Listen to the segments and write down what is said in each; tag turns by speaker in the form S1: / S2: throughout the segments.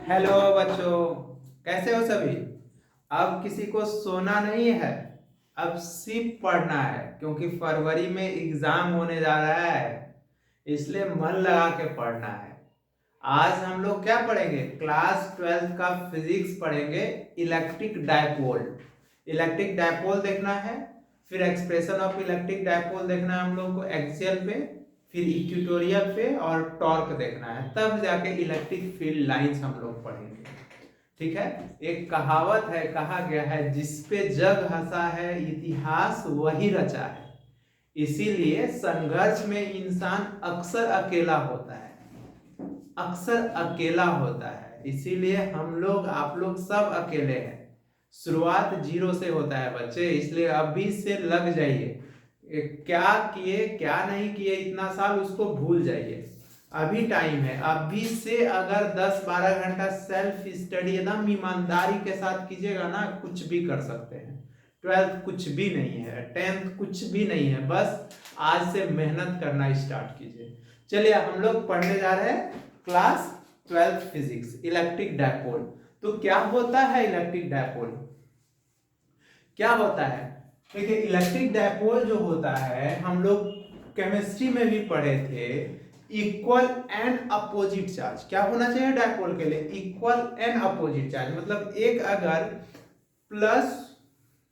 S1: Hello बच्चों, कैसे हो सभी। अब किसी को सोना नहीं है, अब सिर्फ पढ़ना है क्योंकि फरवरी में एग्जाम होने जा रहा है। इसलिए मन लगा के पढ़ना है। आज हम लोग क्या पढ़ेंगे? क्लास 12th का फिजिक्स पढ़ेंगे। Electric dipole. इलेक्ट्रिक डायपोल देखना है, फिर एक्सप्रेशन ऑफ इलेक्ट्रिक डायपोल देखना है हम लोग को एक्सियल पे, फिर इक्वेटोरियल पे और टॉर्क देखना है, तब जाके इलेक्ट्रिक फील्ड लाइंस हम लोग पढ़ेंगे। ठीक है। एक कहावत है, कहा गया है, जिस पे जग हंसा है इतिहास वही रचा है। इसीलिए संघर्ष में इंसान अक्सर अकेला होता है, अक्सर अकेला होता है। इसीलिए हम लोग, आप लोग सब अकेले हैं। शुरुआत जीरो से होता है बच्चे, इसलिए अभी से लग जाइए। क्या किए क्या नहीं किए इतना साल उसको भूल जाइए। अभी टाइम है, अभी से अगर 10-12 घंटा सेल्फ स्टडी एकदम ईमानदारी के साथ कीजिएगा ना, कुछ भी कर सकते हैं। 12th कुछ भी नहीं है, 10th कुछ भी नहीं है, बस आज से मेहनत करना स्टार्ट कीजिए। चलिए हम लोग पढ़ने जा रहे हैं class 12th physics, electric dipole. तो क्या होता है इलेक्ट्रिक डायपोल? क्या होता है? देखिए, इलेक्ट्रिक डायपोल जो होता है, हम लोग केमिस्ट्री में भी पढ़े थे। इक्वल एंड अपोजिट चार्ज क्या होना चाहिए डायपोल के लिए? इक्वल एंड अपोजिट चार्ज, मतलब एक अगर प्लस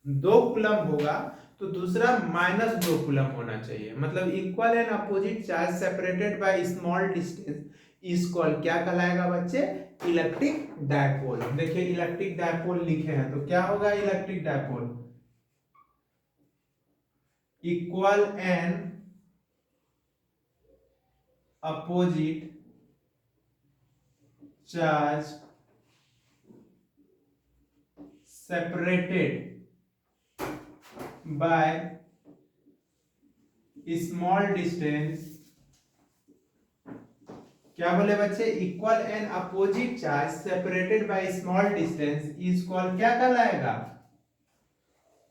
S1: 2 कूलम होगा तो दूसरा -2 कूलम होना चाहिए। मतलब equal and opposite charge separated by small distance is called, क्या कहलाएगा बच्चे? Electric dipole. देखिए इलेक्ट्रिक डायपोल लिखे हैं तो क्या होगा electric dipole? Equal and opposite charge separated by small distance, क्या बोले बच्चे? Equal and opposite charge separated by small distance is called, क्या कहलाएगा?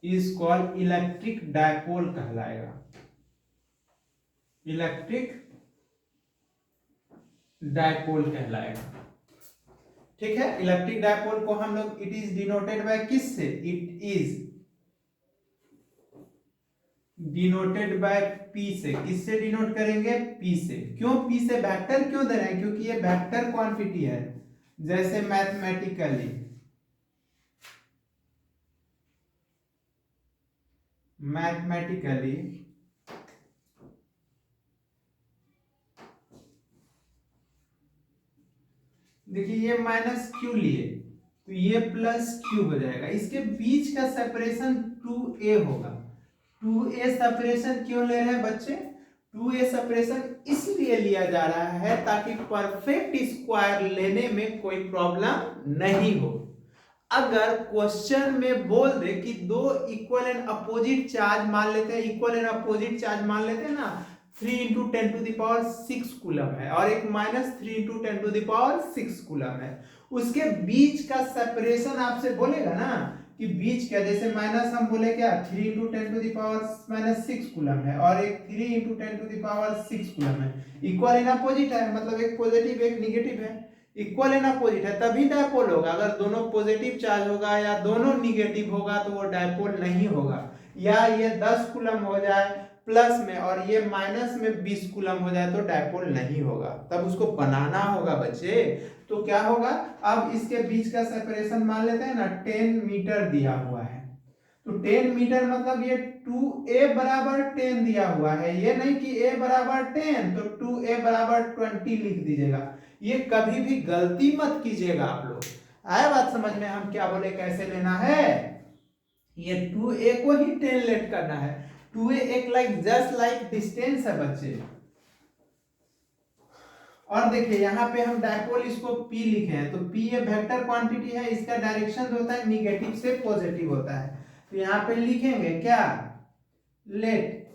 S1: इज कॉल्ड इलेक्ट्रिक डायपोल कहलाएगा। इलेक्ट्रिक डायपोल कहलाएगा। ठीक है। इलेक्ट्रिक डायपोल को हम लोग, इट इज डिनोटेड बाय किस से? It is denoted by P से। किससे डिनोट करेंगे? पी से। क्यों पी से? वेक्टर क्यों दे रहे हैं? क्योंकि ये वेक्टर क्वांटिटी है। जैसे मैथमेटिकली मैथमेटिकली देखिए, ये माइनस क्यू लिए तो ये प्लस क्यू हो जाएगा। इसके बीच का सेपरेशन 2a होगा। 2a सेपरेशन क्यों ले रहे हैं बच्चे? 2a सेपरेशन इसलिए लिया जा रहा है ताकि परफेक्ट स्क्वायर लेने में कोई प्रॉब्लम नहीं हो। अगर क्वेश्चन में बोल दे कि दो इक्वल एंड अपोजिट चार्ज मान लेते हैं, इक्वल एंड अपोजिट चार्ज मान लेते हैं ना, 3 × 10⁻6 कूलम है और एक -3 × 10⁻6 कूलम है। उसके बीच का सेपरेशन आपसे बोलेगा ना कि बीच क्या, जैसे माइनस हम बोले क्या, 3 × 10⁻6 कूलम है और एक 3 × 10⁻6 कूलम है। इक्वल एंड अपोजिट है, मतलब एक पॉजिटिव एक निगेटिव है। इक्वल एंड अपोजिट है तभी डायपोल होगा। अगर दोनों पॉजिटिव चार्ज होगा या दोनों निगेटिव होगा तो वो डायपोल नहीं होगा। या ये 10 कूलम हो जाए प्लस में और ये माइनस में 20 कूलम हो जाए तो डायपोल नहीं होगा। तब उसको बनाना होगा बच्चे। तो क्या होगा? अब इसके बीच का सेपरेशन मान लेते हैं ना, 10 मीटर दिया हुआ है। तो 10 मीटर मतलब ये 2a बराबर 10 दिया हुआ है। ये नहीं कि a बराबर 10 तो 2a बराबर 20 लिख दीजिएगा। ये कभी भी गलती मत कीजिएगा आप लोग। आया बात समझ में? हम क्या बोले, कैसे लेना है? ये 2a को ही 10 लेट करना है। 2a एक लाइक जस्ट लाइक डिस्टेंस है बच्चे। और देखिए यहाँ पे हम डायपोल इसको P लिखे हैं तो P ये वेक्टर क्वांटिटी है, इसका डायरेक्शन होता है निगेटिव से पॉजिटिव होता है। तो यहाँ पे लिखेंगे क्या? Let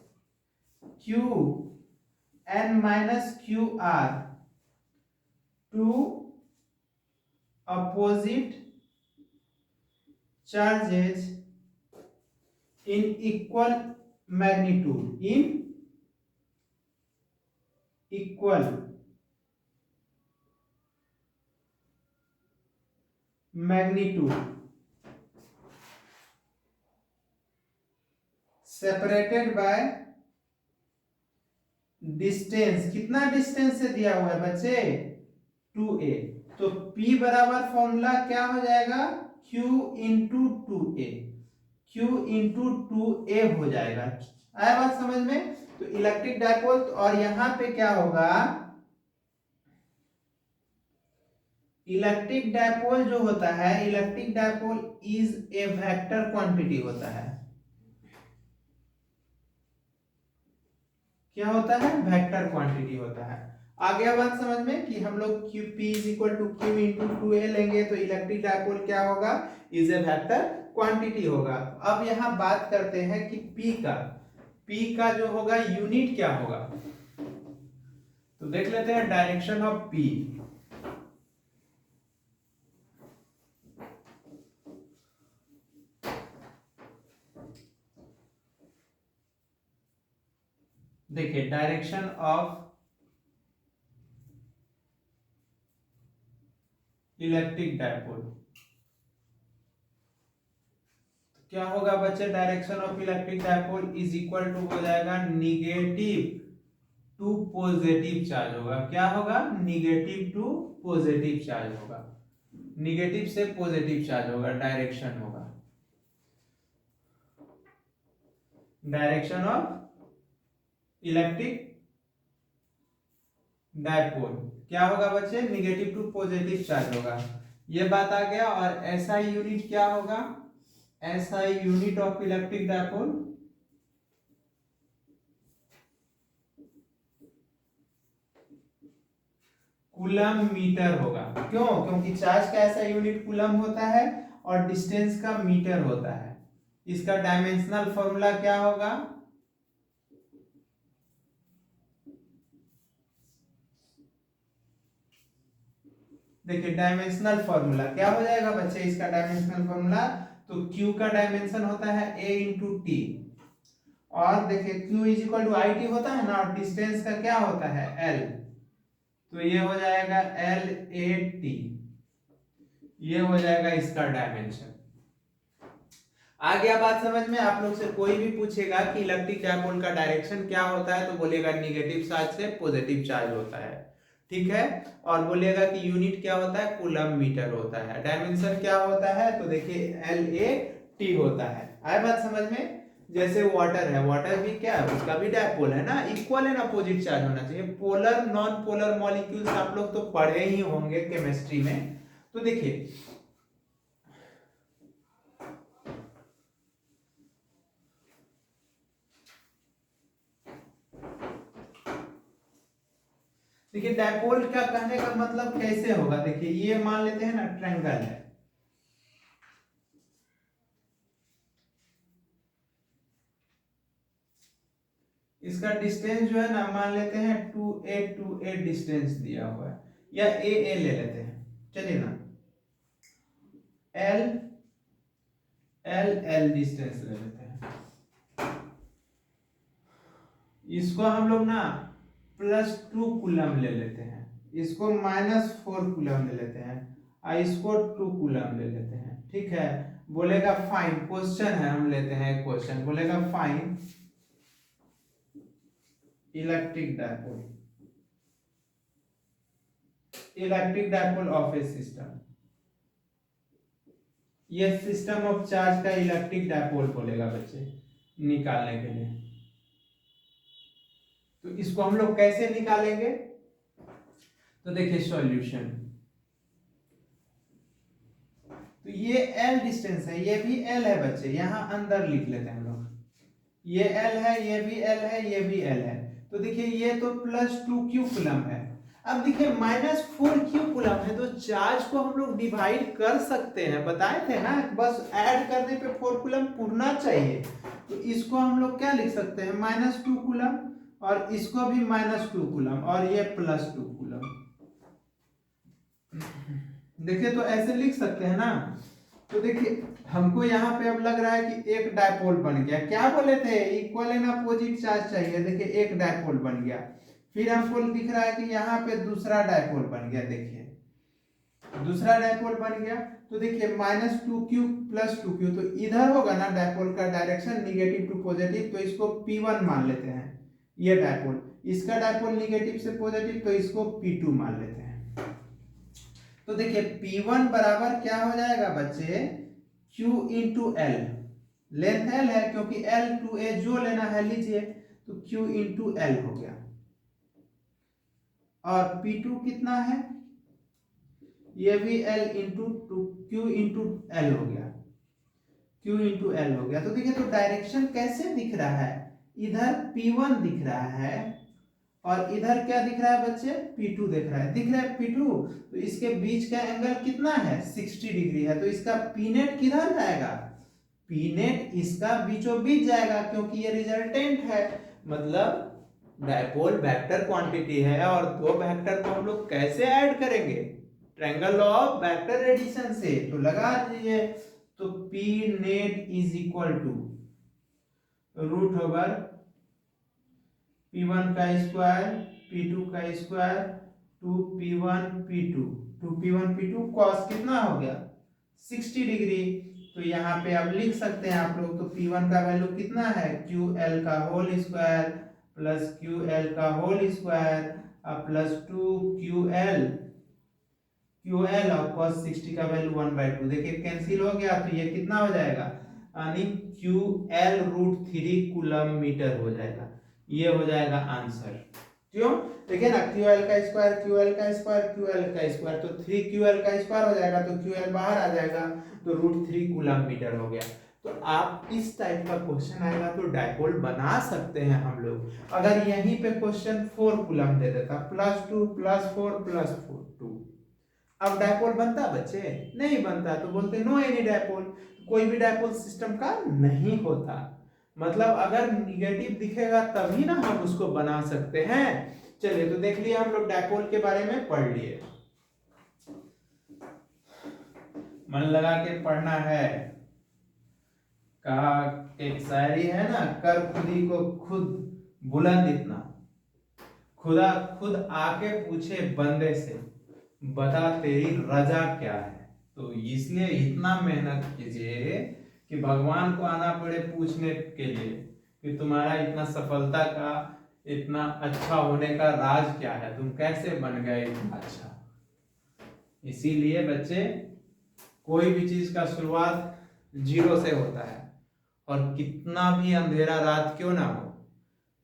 S1: Q n minus q are two opposite charges in equal magnitude, in equal magnitude separated by distance. कितना डिस्टेंस से दिया हुआ है बच्चे? 2a। तो P बराबर फॉर्मूला क्या हो जाएगा? Q into 2a। Q into 2a हो जाएगा। आया बात समझ में? तो इलेक्ट्रिक डायपोल, और यहां पे क्या होगा, इलेक्ट्रिक डायपोल जो होता है, electric dipole is a vector quantity होता है। क्या होता है? वेक्टर क्वांटिटी होता है। आ गया बात समझ में कि हम लोग Q P is equal to Q into 2a लेंगे तो इलेक्ट्रिक डायपोल क्या होगा? इज ए वेक्टर क्वांटिटी होगा। अब यहां बात करते हैं कि P का जो होगा यूनिट क्या होगा, तो देख लेते हैं डायरेक्शन ऑफ P। देखिए डायरेक्शन ऑफ इलेक्ट्रिक डायपोल क्या होगा बच्चे? Direction of electric dipole is equal to हो जाएगा निगेटिव टू पॉजिटिव चार्ज होगा। क्या होगा? निगेटिव टू पॉजिटिव चार्ज होगा। निगेटिव से पॉजिटिव चार्ज होगा, डायरेक्शन होगा। डायरेक्शन ऑफ इलेक्ट्रिक डायपोल क्या होगा बच्चे? निगेटिव टू पॉजिटिव चार्ज होगा। ये बात आ गया। और एसआई यूनिट क्या होगा? SI unit of electric dipole coulomb metre होगा। क्यों? क्योंकि चार्ज का ऐसा यूनिट कूलम होता है और डिस्टेंस का मीटर होता है। इसका डायमेंशनल फॉर्मूला क्या होगा? देखिए डायमेंशनल फॉर्मूला क्या हो जाएगा बच्चे? इसका डायमेंशनल फॉर्मूला, तो Q का डायमेंशन होता है A इंटू टी, और देखिए Q is equal to I T होता है ना, और डिस्टेंस का क्या होता है? L। तो ये हो जाएगा LAT। ये हो जाएगा इसका डायमेंशन। आ गया बात समझ में? आप लोग से कोई भी पूछेगा कि इलेक्ट्रिक डायपोल का डायरेक्शन क्या होता है, तो बोलेगा निगेटिव चार्ज से पॉजिटिव चार्ज होता है। ठीक है। और बोलेगा कि यूनिट क्या होता है? कूलम मीटर होता है। डायमेंशन क्या होता है? तो देखिए LAT होता है। आए बात समझ में? जैसे वाटर है, वाटर भी क्या है? उसका भी डायपोल है ना, इक्वल है ना, अपोजिट चार्ज होना चाहिए। पोलर नॉन पोलर मॉलिक्यूल्स आप लोग तो पढ़े ही होंगे केमिस्ट्री में। तो देखिए डायपोल का कहने का मतलब कैसे होगा? देखिए ये मान लेते हैं ना ट्रायंगल है, इसका डिस्टेंस जो है ना मान लेते हैं 2a डिस्टेंस दिया हुआ है, या a ले लेते हैं, चलिए ना, l डिस्टेंस ले लेते हैं। इसको हम लोग ना +2 कूलम ले लेते हैं, इसको -4 कूलम ले लेते हैं, और इसको 2 कूलम ले लेते हैं। ठीक है। बोलेगा फाइन, क्वेश्चन है, हम लेते हैं क्वेश्चन, बोलेगा find electric dipole of A system. ये सिस्टम ऑफ चार्ज का इलेक्ट्रिक डायपोल बोलेगा बच्चे निकालने के लिए। तो इसको हम लोग कैसे निकालेंगे? तो देखिए सॉल्यूशन, तो ये L डिस्टेंस है, ये भी L है बच्चे, यहां अंदर लिख लेते हैं हम लोग। ये L है, ये भी L है, ये भी L है। तो देखिए ये तो +2Q कूलम है। अब देखिए -4Q कूलम है, तो चार्ज को हम लोग डिवाइड कर सकते हैं, बताए थे ना, बस ऐड करने पे 4 कूलम पूरना चाहिए। तो इसको हम लोग क्या लिख सकते हैं? -2 कूलम, और इसको भी -2 कूलम, और ये +2 कूलम। देखिए तो ऐसे लिख सकते हैं ना। तो देखिए हमको यहाँ पे अब लग रहा है कि एक डायपोल बन गया। क्या बोले थे? इक्वल एंड अपोजिट चार्ज चाहिए। देखिए एक डायपोल बन गया। फिर हमको दिख रहा है कि यहाँ पे दूसरा डायपोल बन गया। देखिए दूसरा डायपोल बन गया। तो देखिए -2q + 2q, तो इधर होगा ना डायपोल का डायरेक्शन निगेटिव टू पॉजिटिव, तो इसको P1 मान लेते हैं, ये डायपोल। इसका डायपोल निगेटिव से पॉजिटिव, तो इसको P2 मान लेते हैं। तो देखिए P1 बराबर क्या हो जाएगा बच्चे, Q × L, लेंथ L है क्योंकि L to A जो लेना है लीजिए, तो Q × L हो गया। और P2 कितना है, ये भी L × 2, Q × L हो गया, Q × L हो गया। तो देखिए तो डायरेक्शन कैसे दिख रहा है, इधर P1 दिख रहा है और इधर क्या दिख रहा है बच्चे, P2 दिख रहा है P2। तो इसके बीच का एंगल कितना है, 60 डिग्री है। तो इसका P नेट किधर जाएगा, P नेट इसका बीचों बीच जाएगा क्योंकि ये रिजल्टेंट है, मतलब डायपोल वेक्टर क्वांटिटी है। और दो वेक्टर को हम लोग कैसे ऐड करेंगे, ट्रायंगल ऑफ वेक्टर एडिशन से। तो लगा दीजिए, तो P नेट = √/, P1 का स्क्वायर P2 का square 2P1 P2, 2P1 P2 cos कितना हो गया, 60 डिग्री। तो यहाँ पे आप लिख सकते हैं आप लोग, तो P1 का वैल्यू कितना है, QL का होल स्क्वायर प्लस QL का होल स्क्वायर प्लस 2QL और cos 60 का वैल्यू 1/2। देखिए कैंसिल हो गया, तो ये कितना हो जाएगा, यानी QL √3 कूलम मीटर हो जाएगा। ये हो जाएगा आंसर। क्यों, देखिए ना QL का स्क्वायर QL का स्क्वायर QL का स्क्वायर, तो 3QL का स्क्वायर हो जाएगा, तो QL बाहर आ जाएगा, तो √3 कूलम मीटर हो गया। तो आप इस टाइप का क्वेश्चन आएगा तो डायपोल बना सकते हैं हम लोग। अगर यहीं पे क्वेश्चन 4 कूलम दे देता, +2 +4 +4 2, अब डायपोल बनता बच्चे, नहीं बनता। तो बोलते नो एनी डायपोल, कोई भी डायपोल सिस्टम का नहीं होता। मतलब अगर निगेटिव दिखेगा तभी ना हम उसको बना सकते हैं। चलिए तो देख लिया हम लोग डायपोल के बारे में पढ़ लिए, मन लगा के पढ़ना है। कहा एक शायरी है ना, कर खुदी को खुद बुलंद इतना, खुदा खुद आके पूछे बंदे से, बता तेरी रजा क्या है। तो इसलिए इतना मेहनत कीजिए कि भगवान को आना पड़े पूछने के लिए कि तुम्हारा इतना सफलता का, इतना अच्छा होने का राज क्या है, तुम कैसे बन गए इतना अच्छा। इसीलिए बच्चे कोई भी चीज का शुरुआत 0 से होता है, और कितना भी अंधेरा रात क्यों ना हो,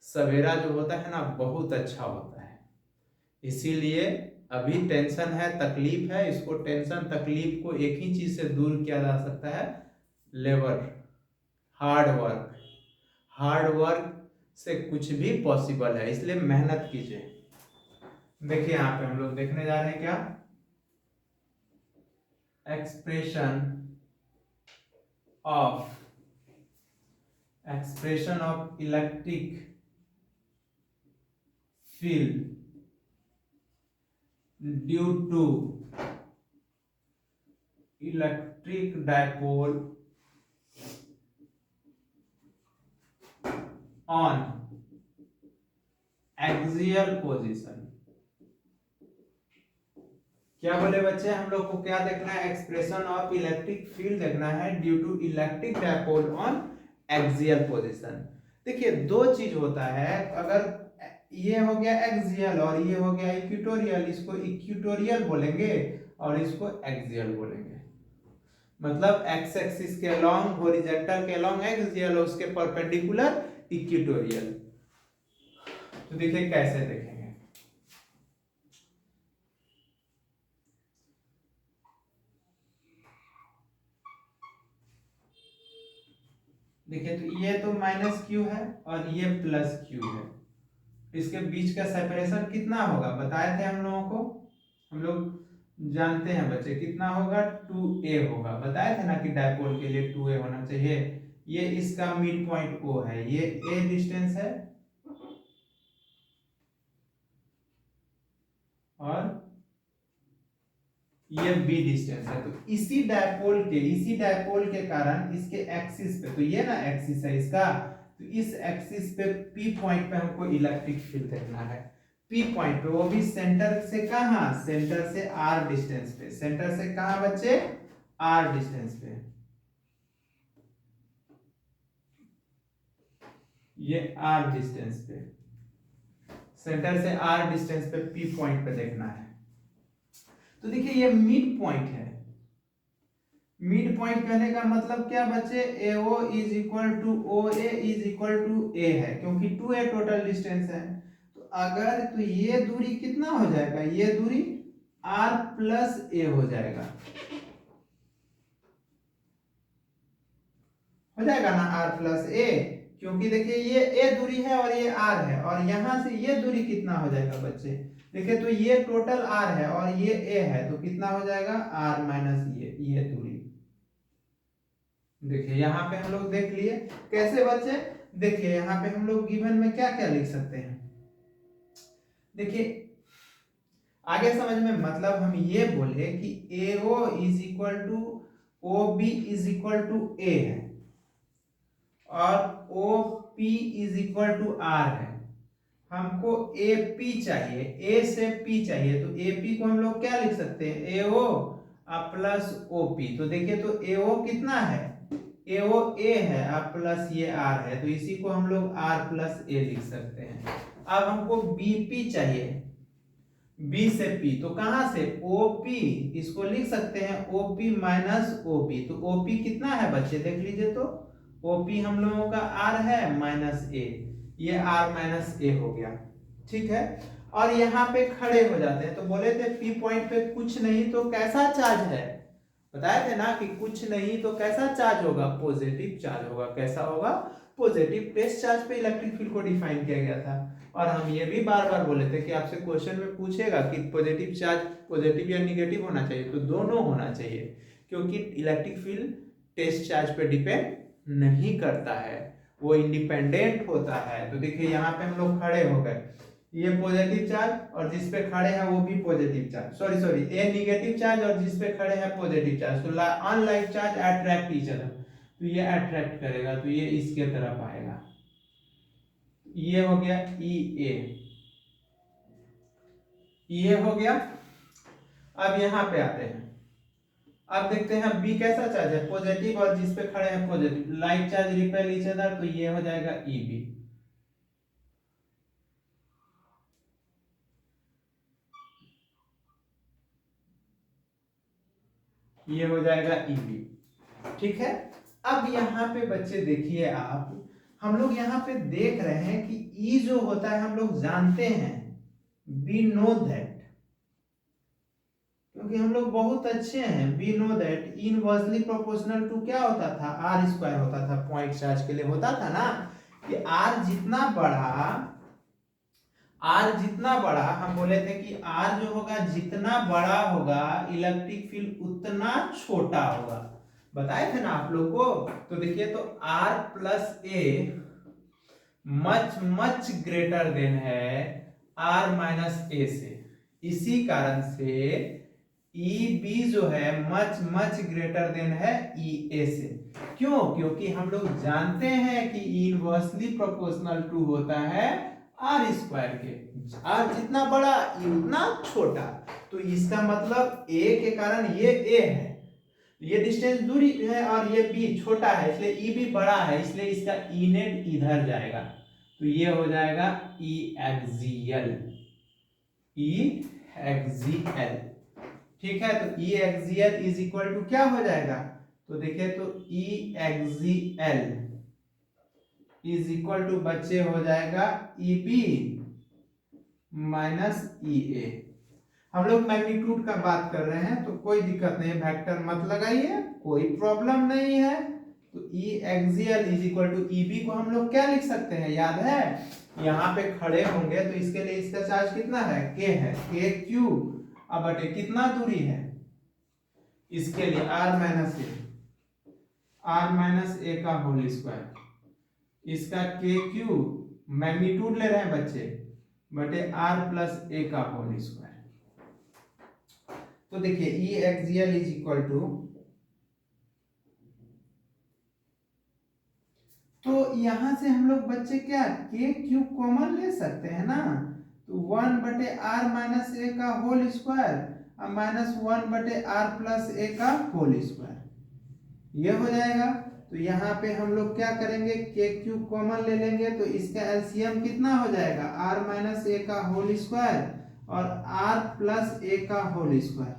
S1: सवेरा जो होता है ना बहुत अच्छा होता है। इसीलिए अभी टेंशन है, तकलीफ है, इसको टेंशन तकलीफ को एक ही चीज से दूर किया जा सकता है, labour, hard work. Hard work से कुछ भी पॉसिबल है, इसलिए मेहनत कीजिए। देखिए यहाँ पे हम लोग देखने जा रहे हैं क्या, expression of electric field due to electric dipole on axial position. क्या बोले बच्चे, हम लोग को क्या देखना है, एक्सप्रेशन ऑफ इलेक्ट्रिक फील्ड देखना है due to electric dipole on axial position. देखिए दो चीज होता है, अगर ये हो गया एक्सियल और ये हो गया इक्वेटोरियल, इसको इक्वेटोरियल बोलेंगे और इसको एक्सियल बोलेंगे। मतलब एक्स एक्सिस के अलोंग, हॉरिजॉन्टल के अलोंग एक्सियल और उसके परपेंडिकुलर इक्वेटोरियल। तो देखिए कैसे देखेंगे, देखिए तो ये तो -q है और ये +q है, इसके बीच का सेपरेशन कितना होगा बताए थे हम लोगों को, हम लोग जानते हैं बच्चे कितना होगा, 2a होगा। बताए थे ना कि डायपोल के लिए 2a होना चाहिए। ये इसका मिड पॉइंट O है, ये a डिस्टेंस है और ये b डिस्टेंस है। तो इसी डायपोल के कारण इसके एक्सिस पे, तो ये ना एक्सिस है इसका, तो इस एक्सिस पे P पॉइंट पे हमको इलेक्ट्रिक फील्ड देखना है। पी पॉइंट पे, वो भी सेंटर से कहाँ, सेंटर से आर डिस्टेंस पे, सेंटर से कहाँ बच्चे, आर डिस्टेंस पे, ये आर डिस्टेंस पे, सेंटर से आर डिस्टेंस पे पी पॉइंट पे देखना है। तो देखिए ये मिड पॉइंट है। मिड पॉइंट कहने का मतलब क्या बच्चे, A O is equal to O A is equal to a है, क्योंकि 2a टोटल डिस्टेंस है। तो अगर तो ये दूरी कितना हो जाएगा, ये दूरी r प्लस ए हो जाएगा, हो जाएगा ना r प्लस ए, क्योंकि देखिए ये a दूरी है और ये r है, और यहां से ये दूरी कितना हो जाएगा बच्चे, देखिए तो ये टोटल r है और ये a है, तो कितना हो जाएगा r माइनस ये दूरी। देखिए यहाँ पे हम लोग देख लिए कैसे बच्चे, देखिए यहाँ पे हम लोग गिवन में क्या क्या लिख सकते हैं, देखिए आगे समझ में, मतलब हम ये बोले कि AO is equal to OB is equal to A है और OP is equal to R है। हमको AP चाहिए, A से P चाहिए, तो AP को हम लोग क्या लिख सकते हैं, AO प्लस OP। तो देखिए तो AO कितना है, AO A है प्लस ये R है, तो इसी को हम लोग R प्लस A लिख सकते हैं। अब हमको BP चाहिए, B से P, तो कहां से, OP, इसको लिख सकते हैं OP माइनस OP। तो OP कितना है बच्चे, देख लीजिए तो OP हम लोगों का R है माइनस A, ये R माइनस A हो गया, ठीक है। और यहाँ पे खड़े हो जाते हैं, तो बोले थे P पॉइंट पे कुछ नहीं तो कैसा चार्ज है, बताए थे ना कि कुछ नहीं तो कैसा चार्ज होगा, पॉजिटिव चार्ज होगा। कैसा होगा, पॉजिटिव। टेस्ट चार्ज पे इलेक्ट्रिक फील्ड को डिफाइन किया गया था। और हम ये भी बार बार बोले थे कि आपसे क्वेश्चन में पूछेगा कि पॉजिटिव चार्ज पॉजिटिव या निगेटिव होना चाहिए, तो दोनों होना चाहिए, क्योंकि इलेक्ट्रिक फील्ड टेस्ट चार्ज पे डिपेंड नहीं करता है, वो इंडिपेंडेंट होता है। तो देखिए यहाँ पे हम लोग खड़े हो गए, ये पॉजिटिव चार्ज और जिस पे खड़े हैं वो भी पॉजिटिव चार्ज, सॉरी ये निगेटिव चार्ज और जिस पे खड़े हैं पॉजिटिव चार्ज, तो unlike charge attract each other, तो ये अट्रैक्ट करेगा, तो ये इसके तरफ आएगा। ये हो गया ये हो गया। अब यहाँ पे आते हैं, अब देखते हैं बी कैसा चार्ज है, पॉजिटिव, और जिस पे खड़े हैं positive, like charge repel each other, तो ये हो जाएगा Eb। ये हो जाएगा Eb, ठीक है। अब यहाँ पे बच्चे देखिए आप, हम लोग यहाँ पे देख रहे हैं कि E जो होता है हम लोग जानते हैं, वी नो दैट, क्योंकि हम लोग बहुत अच्छे हैं, we know that inversely proportional to क्या होता था, आर स्क्वायर होता था। पॉइंट चार्ज के लिए होता था ना कि आर जितना बड़ा, हम बोले थे कि आर जो होगा जितना बड़ा होगा इलेक्ट्रिक फील्ड उतना छोटा होगा, बताए थे ना आप लोग को। तो देखिए तो r plus a much much greater than है आर माइनस ए से, इसी कारण से ई बी जो है मच मच ग्रेटर देन है ई ए से। क्यों, क्योंकि हम लोग जानते हैं कि इनवर्सली प्रोपोर्शनल टू होता है आर स्क्वायर के, आर जितना बड़ा ई उतना छोटा, तो इसका मतलब ए के कारण ये ए है, ये डिस्टेंस दूरी है और ये बी छोटा है, इसलिए ई भी बड़ा है, इसलिए इसका ई नेट इधर जाएगा, तो ये हो जाएगा ई एक्सियल, ई एक्सियल, ठीक है। तो E axial is equal to क्या हो जाएगा, तो देखिए तो E axial is equal to बच्चे हो जाएगा ई बी माइनस ई ए। हम लोग मैग्नीट्यूड का बात कर रहे हैं तो कोई दिक्कत नहीं, वेक्टर मत लगाइए, कोई प्रॉब्लम नहीं है। तो E axial is equal to E B को हम लोग क्या लिख सकते हैं, याद है, यहाँ पे खड़े होंगे तो इसके लिए इसका चार्ज कितना है, के है, के क्यू, अब बटे कितना दूरी है, इसके लिए आर माइनस ए का होल स्क्वायर, इसका के क्यू मैग्नीट्यूड ले रहे हैं बच्चे, बटे आर प्लस ए का होल स्क्वायर। तो देखिए E axial is equal to, तो यहां से हम लोग बच्चे क्या के क्यू कॉमन ले सकते हैं ना, तो 1/r-a का होल स्क्वायर और -1/r+a का होल स्क्वायर ये हो जाएगा। तो यहाँ पे हम लोग क्या करेंगे, के क्यूब कॉमन ले लेंगे तो इसका एलसीएम कितना हो जाएगा, r-a का होल स्क्वायर और r+a का होल स्क्वायर।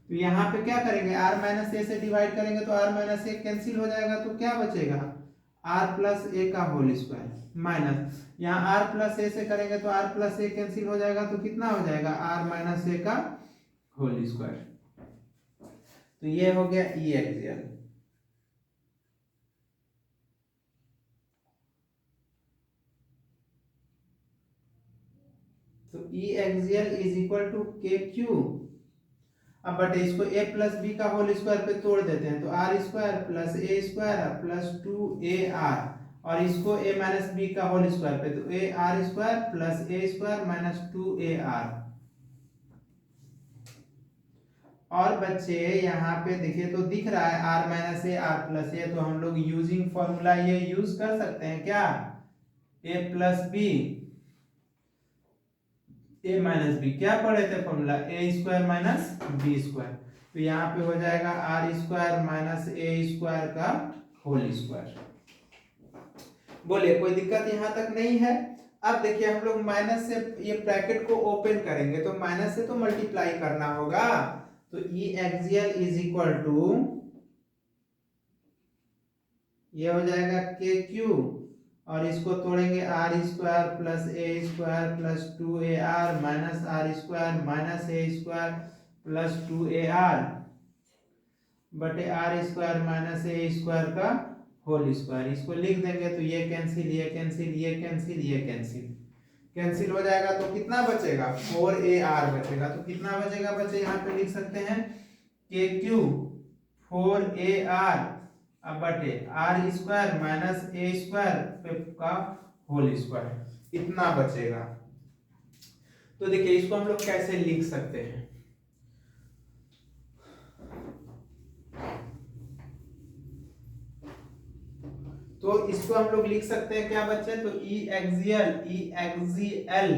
S1: तो यहाँ पे क्या करेंगे, r-a से डिवाइड करेंगे तो r-a कैंसिल हो जाएगा तो क्या बचेगा, r+a का होल स्क्वायर माइनस यहाँ r+a से करेंगे तो r+a कैंसिल हो जाएगा तो कितना हो जाएगा, r-a का होल स्क्वायर। तो ये हो गया ई एक्सियल। तो E axial is equal to k q. अब बट इसको a प्लस बी का होल स्क्वायर पे तोड़ देते हैं तो r square plus a square plus 2ar और इसको a माइनस बी का होल स्क्वायर पे तो a r square plus a square minus 2ar। और बच्चे यहाँ पे देखिए तो दिख रहा है r-a r+a तो हम लोग यूजिंग फॉर्मूला ये यूज कर सकते हैं क्या, a plus b a minus b क्या पढ़े थे formula, a square minus b square. तो यहाँ पे हो जाएगा r square minus a square का होल स्क्वायर। बोलिए कोई दिक्कत यहाँ तक नहीं है। अब देखिए हम लोग माइनस से ये ब्रैकेट को ओपन करेंगे तो माइनस से तो मल्टीप्लाई करना होगा। तो E axial is equal to ये हो जाएगा के क्यू और इसको तोड़ेंगे r square plus a square plus 2ar minus r square minus a square plus 2ar बटे r square minus a square का होल स्क्वायर। इसको लिख देंगे तो ये कैंसिल ये कैंसिल ये कैंसिल ये कैंसिल कैंसिल हो जाएगा तो कितना बचेगा, 4ar बचेगा। तो कितना बचेगा बच्चे यहाँ पे लिख सकते हैं के क्यू 4ar अब बटे r square minus a square का होल स्क्वायर इतना बचेगा। तो देखिए इसको हम लोग कैसे लिख सकते हैं, तो इसको हम लोग लिख सकते हैं क्या बच्चे, तो E axial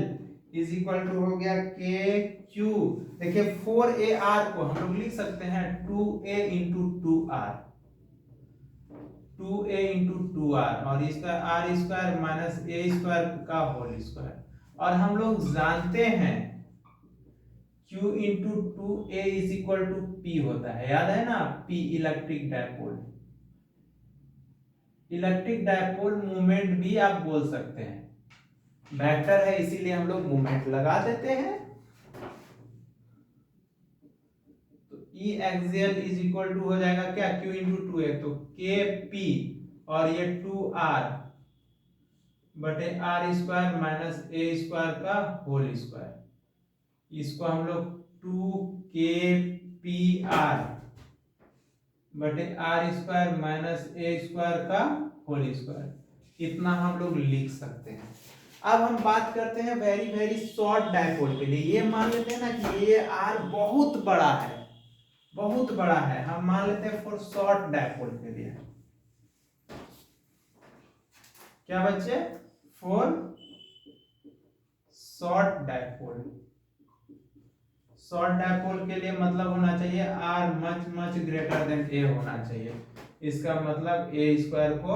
S1: is equal to हो गया के क्यू। देखिए 4ar को हम लोग लिख सकते हैं 2a into 2r 2a into 2r और इसका r square minus a square का होल स्क्वायर। और हम लोग जानते हैं q into 2a is equal to p होता है, याद है ना, p electric dipole. Electric dipole movement भी आप बोल सकते हैं, वेक्टर है इसीलिए हम लोग मूवमेंट लगा देते हैं। E axial is equal to हो जाएगा क्या, q इंटू 2a तो के पी और ये 2r बटे r square minus a square का होल स्क्वायर। इसको हम लोग 2kpr बटे r square minus a square का होल स्क्वायर इतना हम लोग लिख सकते हैं। अब हम बात करते हैं वेरी वेरी शॉर्ट डायपोल के लिए। ये मान लेते हैं ना कि ये आर बहुत बड़ा है, बहुत बड़ा है, हम मान लेते हैं फॉर शॉर्ट डायपोल के लिए। क्या बच्चे, for short dipole. Short dipole के लिए मतलब होना चाहिए r much much greater than a होना चाहिए। इसका मतलब ए स्क्वायर को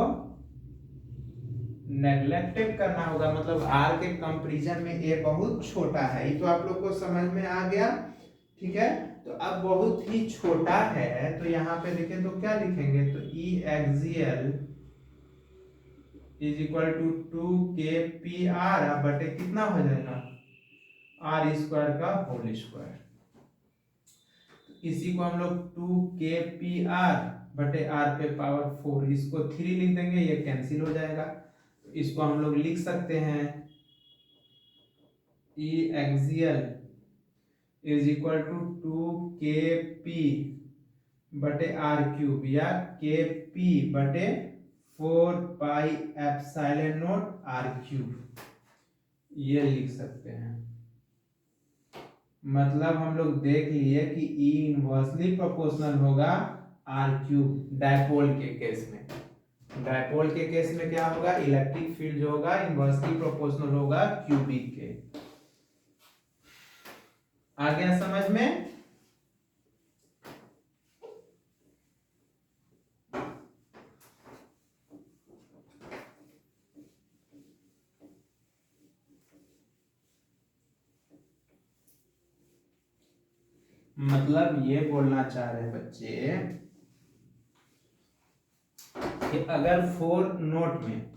S1: नेग्लेक्टेड करना होगा, मतलब आर के कंपैरिजन में ए बहुत छोटा है। ये तो आप लोग को समझ में आ गया, ठीक है। तो अब बहुत ही छोटा है तो यहाँ पे देखें तो क्या लिखेंगे, तो E axial is equal to 2kpr बटे कितना हो जाएगा, आर स्क्वायर का होल स्क्वायर। इसी को हम लोग 2kpr बटे आर पे पावर 4 इसको 3 लिख देंगे, ये कैंसिल हो जाएगा। तो इसको हम लोग लिख सकते हैं E axial is equal to 2kp बटे आर क्यूब या kp बटे 4 pi epsilon naught r cube, ये लिख सकते हैं। मतलब हम लोग देख लिए कि E इनवर्सली प्रोपोर्शनल होगा आर क्यूब डायपोल के केस में। डायपोल के केस में क्या होगा, इलेक्ट्रिक फील्ड जो होगा इनवर्सली प्रोपोर्शनल होगा क्यूबिक के। आ गया समझ में? मतलब ये बोलना चाह रहे बच्चे कि अगर 4 नोट में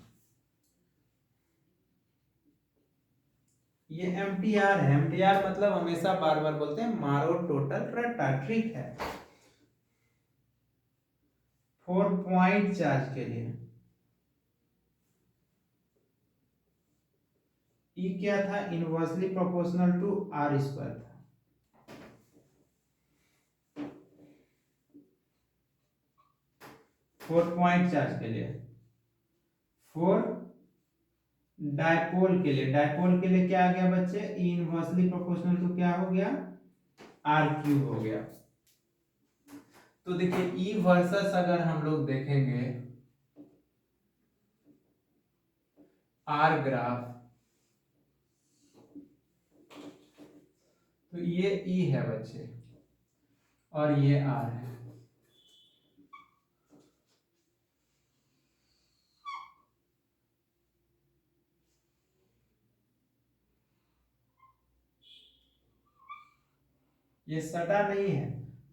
S1: ये एम्पियर है, एम्पियर मतलब हमेशा बार बार बोलते हैं मारो टोटल रट्टा, ठीक है। 4 पॉइंट चार्ज के लिए ई क्या था, inversely proportional to r square था। फोर पॉइंट चार्ज के लिए, 4 डायपोल के लिए, डायपोल के लिए क्या आ गया बच्चे, ई इनवर्सली प्रोपोर्शनल टू क्या हो गया, आर क्यूब हो गया। तो देखिए ई वर्सेस अगर हम लोग देखेंगे आर ग्राफ, तो ये ई है बच्चे और ये आर है। ये सटा नहीं है,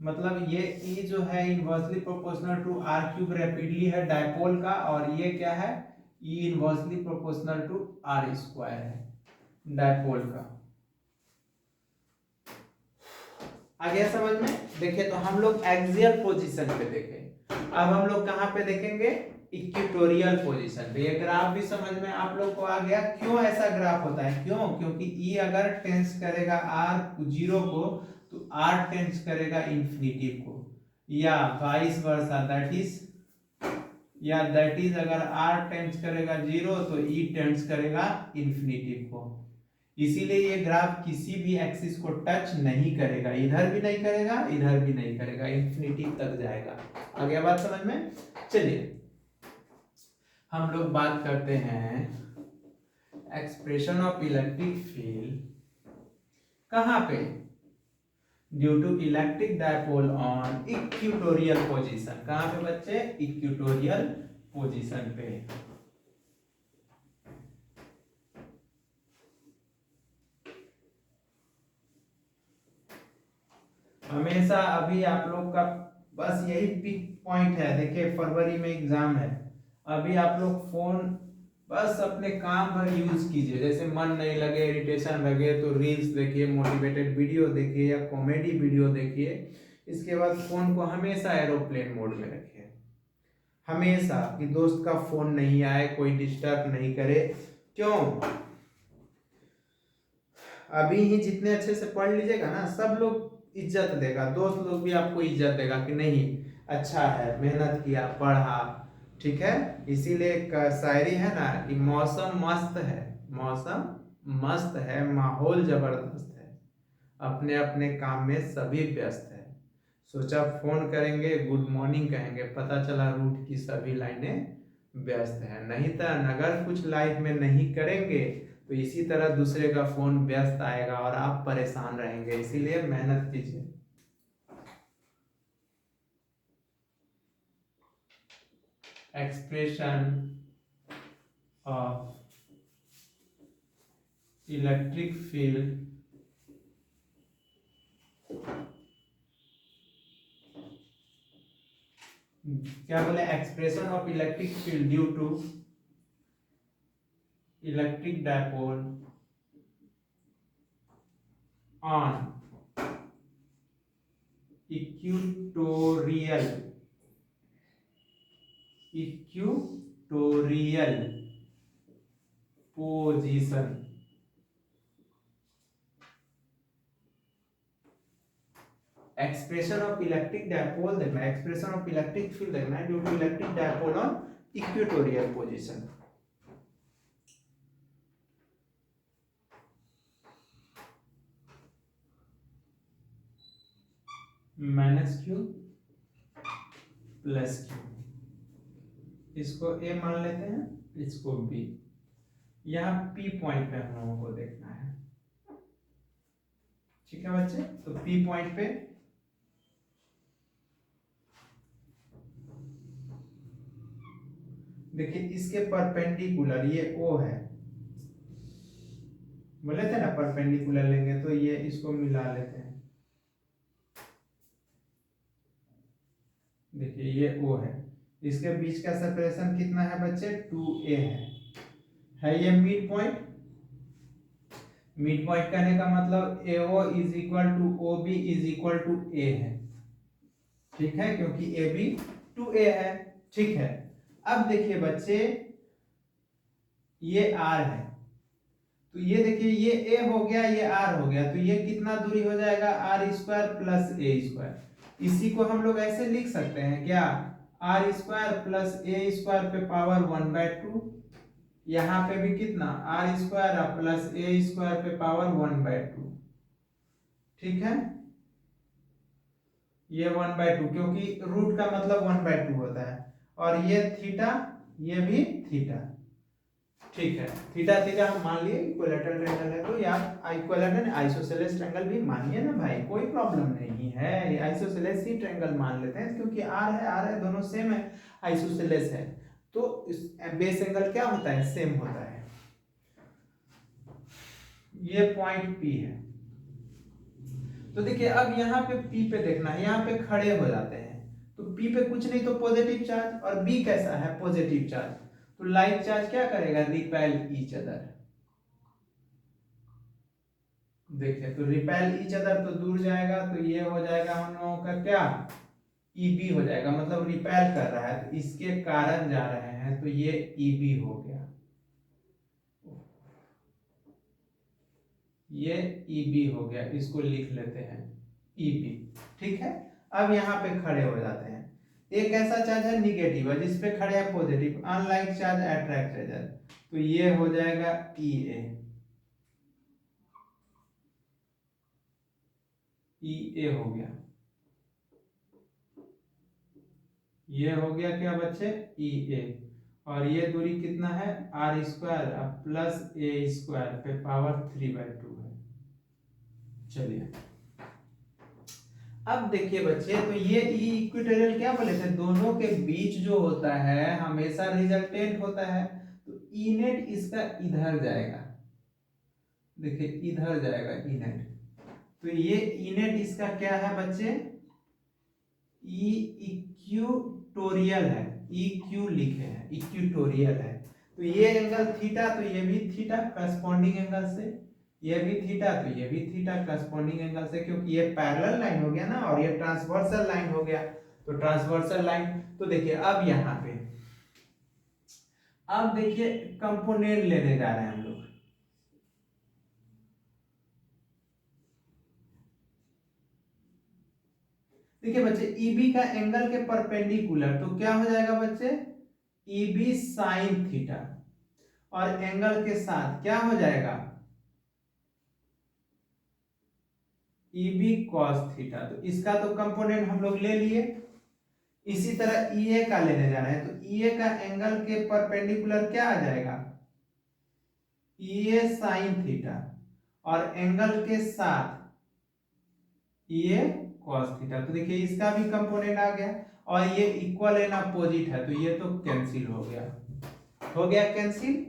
S1: मतलब ये ई जो है inversely proportional to r cube rapidly है डायपोल का, और ये क्या है, E inversely proportional to r square है डायपोल का। आ गया समझ में? देखिए तो हम लोग एक्सियल पोजीशन पे देखें, अब हम लोग कहां पे देखेंगे, इक्वेटोरियल पोजीशन पे। ये ग्राफ भी समझ में आप लोग को आ गया, क्यों ऐसा ग्राफ होता है, क्यों, क्योंकि ई अगर टेंस करेगा आर जीरो को तो आर टेंस करेगा इंफिनिटी को, या वाइस वर्सा, दैट इज, या दैट इज अगर आर टेंस करेगा जीरो तो ई टेंस करेगा इंफिनिटी को। इसीलिए ये ग्राफ किसी भी एक्सिस को टच नहीं करेगा, इधर भी नहीं करेगा, इधर भी नहीं करेगा, इंफिनिटी तक जाएगा। आ गया बात समझ में? चलिए हम लोग बात करते हैं एक्सप्रेशन ऑफ इलेक्ट्रिक फील्ड, कहां पे, due to electric dipole on equatorial position. कहां पे बच्चे, इक्वेटोरियल पोजीशन पे। हमेशा अभी आप लोग का बस यही पिक पॉइंट है। देखिए फरवरी में एग्जाम है, अभी आप लोग फोन बस अपने काम भर यूज कीजिए, जैसे मन नहीं लगे, इरिटेशन लगे तो रील्स देखिए, मोटिवेटेड वीडियो देखिए या कॉमेडी वीडियो देखिए। इसके बाद फोन को हमेशा एरोप्लेन मोड में रखिए, हमेशा, कि दोस्त का फोन नहीं आए, कोई डिस्टर्ब नहीं करे। क्यों, अभी ही जितने अच्छे से पढ़ लीजिएगा ना, सब लोग इज्जत देगा, दोस्त लोग भी आपको इज्जत देगा कि नहीं अच्छा है, मेहनत किया, पढ़ा, ठीक है। इसीलिए एक शायरी है ना कि मौसम मस्त है, मौसम मस्त है, माहौल जबरदस्त है, अपने अपने काम में सभी व्यस्त है। सोचा फोन करेंगे, गुड मॉर्निंग कहेंगे, पता चला रूट की सभी लाइनें व्यस्त है। नहीं तो अगर कुछ लाइफ में नहीं करेंगे तो इसी तरह दूसरे का फोन व्यस्त आएगा और आप परेशान रहेंगे। इसीलिए मेहनत कीजिए। एक्सप्रेशन ऑफ इलेक्ट्रिक फील्ड क्या बोले, expression of electric field due to electric dipole on equatorial position. Expression of electric dipole देखना है, एक्सप्रेशन ऑफ इलेक्ट्रिक फील्ड देखना है due to electric dipole on equatorial position. Minus q plus q, इसको a मान लेते हैं, इसको B. यहाँ पी पॉइंट पे हम लोगों को देखना है, ठीक है बच्चे, तो पी पॉइंट पे देखिए इसके परपेंडिकुलर ये ओ है, बोले थे ना परपेंडिकुलर लेंगे तो ये इसको मिला लेते हैं। देखिए ये ओ है, इसके बीच का सेपरेशन कितना है बच्चे 2a है ये मिड पॉइंट। मिड पॉइंट करने का मतलब AO is equal to OB is equal to A है, ठीक है, क्योंकि AB 2a है, ठीक है। अब देखिए बच्चे ये R है, तो ये देखिए ये A हो गया ये R हो गया, तो ये कितना दूरी हो जाएगा R square plus A square. इसी को हम लोग ऐसे लिख सकते हैं क्या, R square plus A square पे पावर 1/2, यहाँ पे भी कितना R square plus A square पे पावर 1/2, ठीक है। ये 1/2 क्योंकि रूट का मतलब 1/2 होता है, और ये थीटा ये भी थीटा, ठीक है। थीटा थीटा हम मान लिए इक्विलैटरल ट्रायंगल है, तो यार इक्विलैटरल आइसोसेलेस ट्रायंगल भी मानिए ना भाई, कोई प्रॉब्लम नहीं है, आइसोसेलेस ही ट्रायंगल मान लेते हैं क्योंकि आर है दोनों सेम है, आइसोसेलेस है, तो इस बेस एंगल क्या होता है सेम होता है। ये पॉइंट पी है, तो देखिए अब यहाँ पे पी पे देखना है, यहाँ पे खड़े हो जाते हैं, तो पी पे कुछ नहीं तो पॉजिटिव चार्ज, और बी कैसा है पॉजिटिव चार्ज, तो लाइक चार्ज क्या करेगा रिपेल ईच अदर। देखिए तो रिपेल ईच अदर तो दूर जाएगा, तो ये हो जाएगा हम लोगों का क्या ईबी हो जाएगा, मतलब रिपेल कर रहा है तो इसके कारण जा रहे हैं, तो ये ईबी हो गया, ये ईबी हो गया, इसको लिख लेते हैं ईबी, ठीक है। अब यहाँ पे खड़े हो जाते हैं, एक ऐसा चार्ज है निगेटिव है जिसपे खड़े हैं positive, unlike charge attract charge, तो ये हो जाएगा ई ए हो गया, ये हो गया क्या बच्चे ई ए, और ये दूरी कितना है r square plus a square पे पावर 3/2 है। चलिए अब देखिए बच्चे, तो ये ई इक्विटोरियल क्या बोले थे, दोनों के बीच जो होता है हमेशा रिजल्टेंट होता है, तो ई नेट इसका इधर जाएगा, देखिए इधर जाएगा ई नेट, तो ये ई नेट इसका क्या है बच्चे ई इक्विटोरियल है, ई क्यू लिखे हैं इक्विटोरियल है, तो ये एंगल थीटा, तो ये भी थीटा करस्पॉन्डिंग एंगल से, ये भी थीटा तो ये भी थीटा करस्पॉन्डिंग एंगल से, क्योंकि ये पैरेलल लाइन हो गया ना, और ये ट्रांसवर्सल लाइन हो गया, तो ट्रांसवर्सल लाइन, तो देखिए अब यहाँ पे अब देखिए कंपोनेंट लेने जा रहे हैं हम लोग, देखिए बच्चे ईबी का एंगल के परपेंडिकुलर, तो क्या हो जाएगा बच्चे ईबी साइन थीटा, और एंगल के साथ क्या हो जाएगा ईबी कॉस थीटा, तो इसका तो कंपोनेंट हम लोग ले लिए। इसी तरह ई का लेने जा रहे हैं, तो ई का एंगल के परपेंडिकुलर क्या आ जाएगा ई साइन थीटा, और एंगल के साथ ई कॉस थीटा, तो देखिए इसका भी कंपोनेंट आ गया, और ये इक्वल एंड अपोजिट है, तो ये तो कैंसिल हो गया कैंसिल,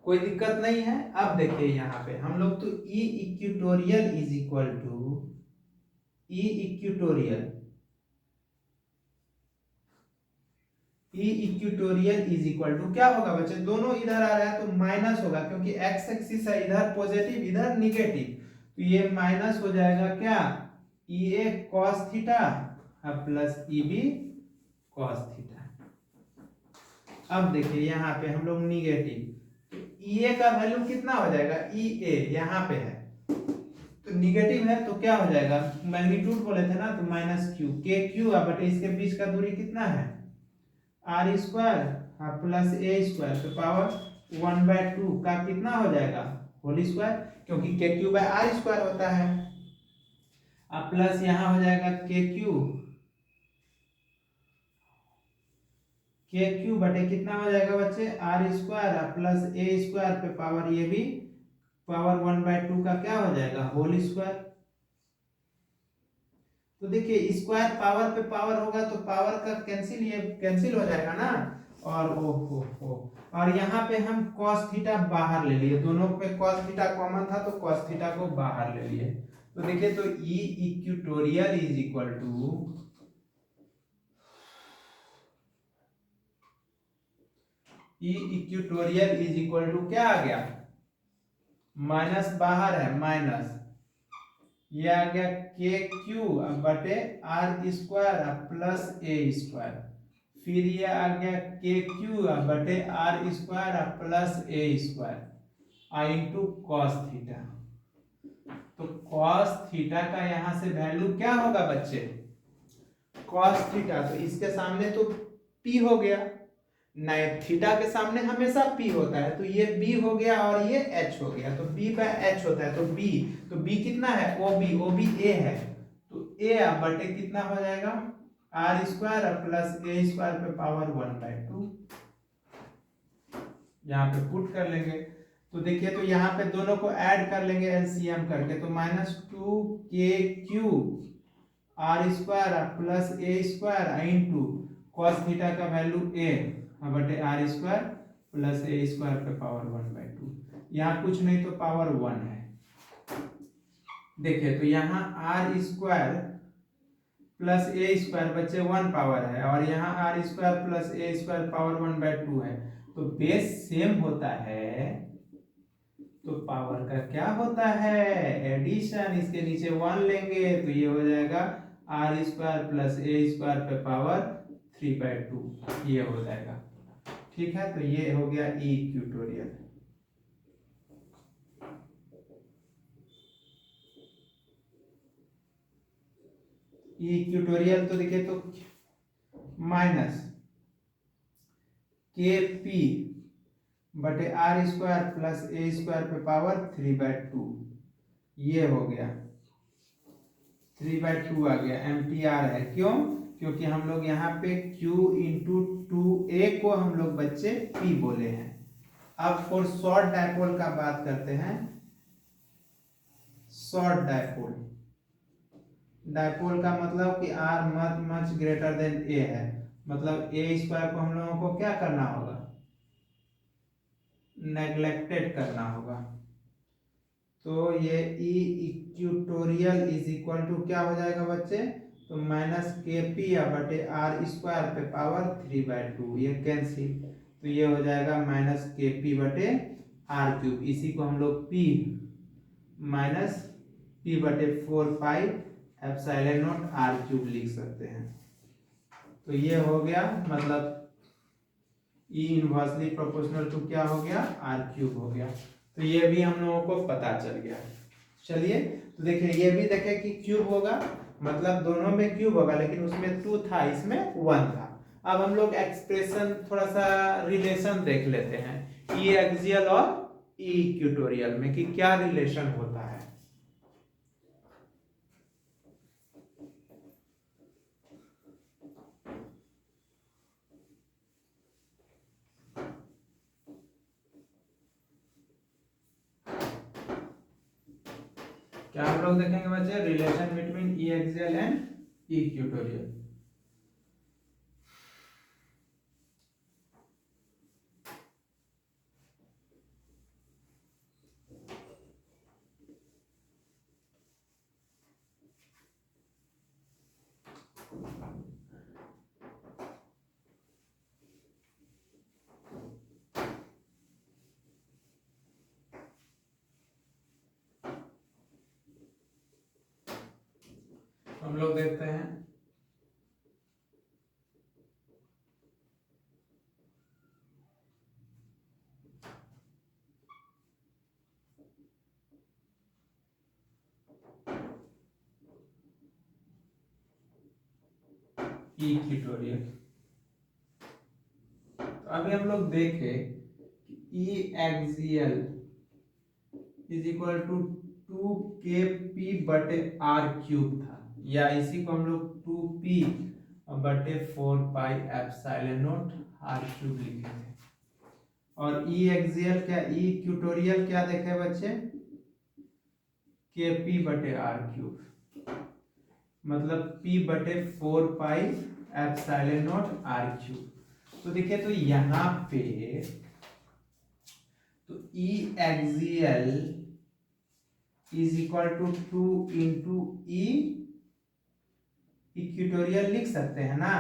S1: कोई दिक्कत नहीं है। अब देखिए यहाँ पे हम लोग तो E equatorial is equal to E equatorial is equal to क्या होगा बच्चे, दोनों इधर आ रहा है तो माइनस होगा, क्योंकि एक्स एक्सिस है, इधर पॉजिटिव इधर निगेटिव, तो ये माइनस हो जाएगा क्या E A cos theta plus E B cos theta. अब देखिए यहाँ पे हम लोग निगेटिव, तो ई ए का वैल्यू कितना हो जाएगा ई ए यहाँ पे है, तो निगेटिव है तो क्या हो जाएगा मैग्नीट्यूड बोले थे ना, तो माइनस क्यू के क्यू है, बट इसके बीच का दूरी कितना है r square plus a square तो पावर 1/2 का कितना हो जाएगा होल स्क्वायर, क्योंकि के क्यू बाय आर स्क्वायर होता है, अब प्लस यहाँ हो जाएगा के क्यू बटे कितना हो जाएगा बच्चे r square plus a square पे पावर ये भी पावर 1/2 का क्या हो जाएगा होल स्क्वायर। तो देखिए स्क्वायर पावर पे पावर होगा तो पावर का कैंसिल हो जाएगा ना। और ओ हो और यहाँ पे हम cos थीटा बाहर ले लिए, दोनों पे cos थीटा कॉमन था तो cos थीटा को बाहर ले लिए। तो देखिए तो E equatorial is equal to क्या आ गया, माइनस बाहर है माइनस, ये आ गया के क्यू बटे r square plus a square, फिर ये आ गया के क्यू बटे r square plus a square into cos theta. तो कॉस थीटा का यहां से वैल्यू क्या होगा बच्चे, कॉस थीटा, तो इसके सामने तो पी हो गया, नहीं थीटा के सामने हमेशा p होता है, तो ये b हो गया और ये h हो गया, तो b बाय h होता है, तो b कितना है OB a है, तो a बटे कितना हो जाएगा r square plus a square पे पावर 1/2, यहाँ पे पुट कर लेंगे। तो देखिए तो यहाँ पे दोनों को ऐड कर लेंगे एलसीएम करके, तो -2k³ r square plus a square into cos theta का वैल्यू a बटे r square plus a square पे पावर 1/2, यहाँ कुछ नहीं तो पावर 1 है। देखिए तो यहाँ r square plus a square बच्चे 1 पावर है और यहाँ r square plus a square power 1/2 है, तो बेस सेम होता है तो पावर का क्या होता है एडिशन, इसके नीचे 1 लेंगे तो ये हो जाएगा r square plus a square पे पावर 3/2, ये हो जाएगा। ठीक है, तो ये हो गया ई इक्वेटोरियल। ई इक्वेटोरियल तो देखिए तो माइनस के पी बटे r square plus a square पे पावर 3/2, ये हो गया 3/2 आ गया, एम्पियर है, क्यों, क्योंकि हम लोग यहाँ पे Q इंटू 2a को हम लोग बच्चे P बोले हैं। अब फॉर शॉर्ट डायपोल का बात करते हैं, शॉर्ट डायपोल का मतलब कि R much greater then A है, मतलब a स्क्वायर को हम लोगों को क्या करना होगा, नेग्लेक्टेड करना होगा। तो ये E equatorial is equal to क्या हो जाएगा बच्चे, तो -kp बटे आर स्क्वायर पे पावर 3/2, ये कैंसिल, तो ये हो जाएगा -kp बटे r³, इसी को हम लोग p बटे 4 पाई एप्सिलॉन नॉट r³ लिख सकते हैं। तो ये हो गया, मतलब E इनवर्सली प्रोपोर्शनल टू क्या हो गया r³ हो गया, तो ये भी हम लोगों को पता चल गया। चलिए तो देखिए ये भी देखें कि क्यूब होगा, मतलब दोनों में क्यूब होगा, लेकिन उसमें 2 था इसमें 1 था। अब हम लोग एक्सप्रेशन थोड़ा सा रिलेशन देख लेते हैं ई एक्सियल और ई इक्वेटोरियल में कि क्या रिलेशन होता है। क्या हम लोग देखेंगे बच्चे, relation between E axial and E equatorial. हम लोग देखते हैं इक्वेटोरियल। तो अभी हम लोग देखें कि E axial is equal to 2kp बटे r³ था, या इसी को हम लोग 2p बटे 4 पाई एप्सिलॉन नॉट r³ लिखे थे। और ई एक्सियल क्या, ई इक्वेटोरियल क्या देखे बच्चे, के पी बटे आर क्यूब, मतलब पी बटे 4 pi epsilon naught r cube. तो देखिए तो यहाँ पे तो E axial is equal to 2 into E equatorial लिख सकते हैं ना।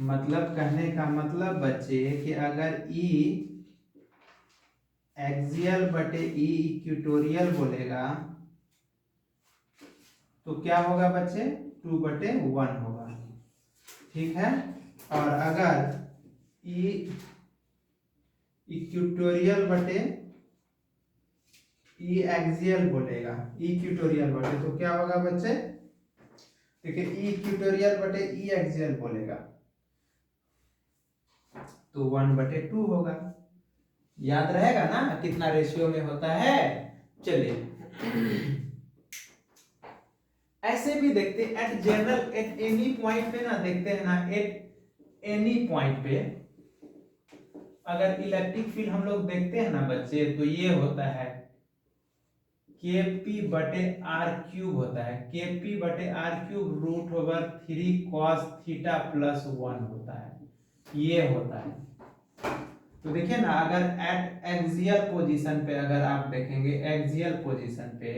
S1: मतलब कहने का मतलब बच्चे कि अगर ई एक्सियल बटे ई इक्वेटोरियल बोलेगा तो क्या होगा बच्चे, 2/1 होगा, ठीक है। और अगर ई इक्वेटोरियल बटे ई एक्सियल बोलेगा, इक्वेटोरियल बटे तो क्या होगा बच्चे, देखिए ई इक्वेटोरियल बटे ई एक्सियल बोलेगा तो 1/2 होगा। याद रहेगा ना कितना रेशियो में होता है। चलिए ऐसे भी देखते at general at any point पे ना, देखते हैं ना एट एनी पॉइंट पे अगर इलेक्ट्रिक फील्ड हम लोग देखते हैं ना बच्चे, तो ये होता है के पी बटे आर क्यूब होता है, के पी बटे आर क्यूब √3 cos थीटा प्लस 1 होता है, ये होता है। तो देखिए ना अगर एट एक्सियल पोजीशन पे अगर आप देखेंगे, एक्सियल पोजीशन पे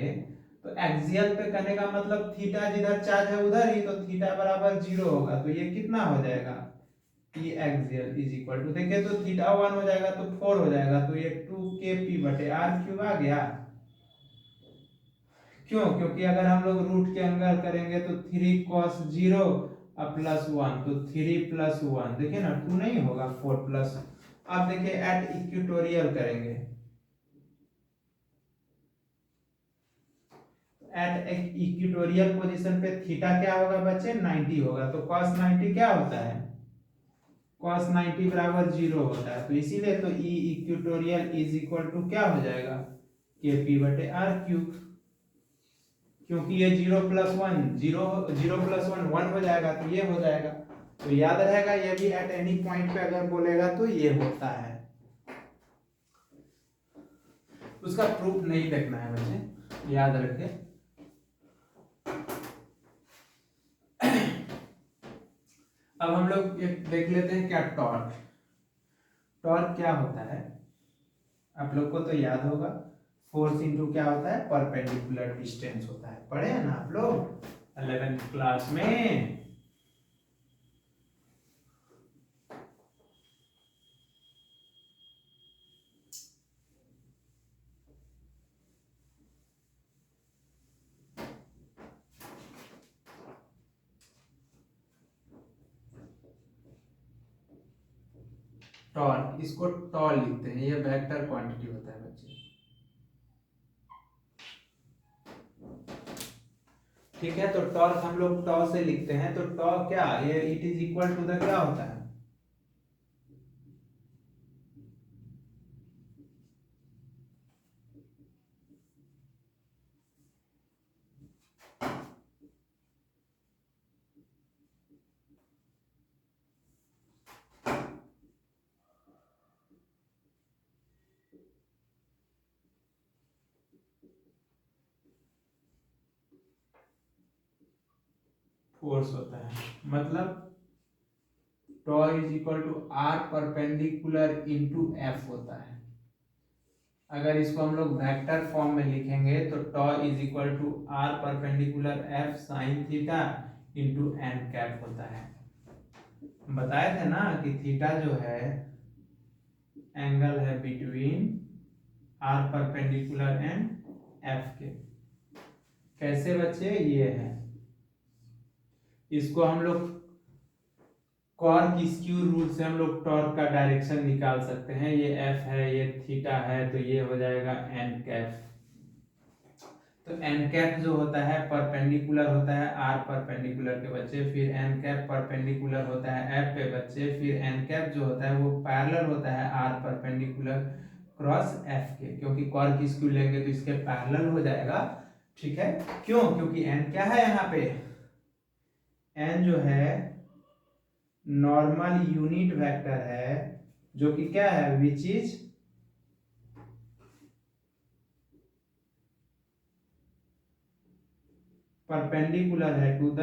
S1: तो एक्सियल पे करने का मतलब थीटा जिधर चार्ज है उधर ही, तो थीटा बराबर 0 होगा, तो ये कितना हो जाएगा, ई एक्सियल इज इक्वल टू, देखिए तो थीटा 1 हो जाएगा तो 4 हो जाएगा, तो ये 2 के पी बटे आर क्यूब आ गया। क्यों, क्योंकि अगर हम लोग रूट के अंदर करेंगे तो 3 cos 0 प्लस 1, तो 3 प्लस 1 देखिए ना 2 नहीं होगा, 4 प्लस। अब देखिए एट इक्वेटोरियल करेंगे, एट इक्वेटोरियल पोजीशन पे थीटा क्या होगा बच्चे, 90 होगा, तो cos 90 क्या होता है, cos 90 बराबर 0 होता है, तो इसीलिए तो ई इक्वेटोरियल इज इक्वल टू क्या हो जाएगा, के पी बटे आर क्यूब, क्योंकि ये 0 प्लस 1 0, 0 प्लस 1 1 हो जाएगा, तो ये हो जाएगा। तो याद रहेगा ये भी एट एनी पॉइंट पे अगर बोलेगा तो ये होता है। उसका प्रूफ नहीं देखना है बच्चे, याद रखे। अब हम लोग एक देख लेते हैं क्या टॉर्क, टॉर्क क्या होता है, आप लोग को तो याद होगा, फोर्स इनटू क्या होता है, परपेंडिकुलर डिस्टेंस होता है, पढ़े हैं ना आप लोग 11th क्लास में। टॉर्क, इसको टॉ लिखते हैं, ये वेक्टर क्वांटिटी होता है बच्चे, ठीक है। तो टॉर्क हम लोग टॉ से लिखते हैं, तो टॉ क्या, ये it is equal to the क्या होता है, फोर्स होता है, मतलब tau is equal to r perpendicular into F होता है। अगर इसको हम लोग वेक्टर फॉर्म में लिखेंगे तो tau is equal to r perpendicular F sine theta into n cap होता है। बताए थे ना कि थीटा जो है एंगल है between r perpendicular and F के। कैसे बच्चे, ये है, इसको हम लोग कॉर्क स्क्यू रूल से हम लोग टॉर्क का डायरेक्शन निकाल सकते हैं, ये एफ है ये थीटा है, तो ये हो जाएगा एन कैप। तो एन कैप जो होता है परपेंडिकुलर होता है आर परपेंडिकुलर के बच्चे, फिर एन कैप परपेंडिकुलर होता है एफ पे बच्चे, फिर एन कैप जो होता है वो पैरेलल होता है आर परपेंडिकुलर क्रॉस एफ के, क्योंकि कॉर्क स्क्यू लेंगे तो इसके पैरेलल हो जाएगा, ठीक है। क्यों, क्योंकि एन क्या है यहाँ पे, एन जो है नॉर्मल यूनिट वेक्टर है, जो कि क्या है, विच इज, परपेंडिकुलर है to the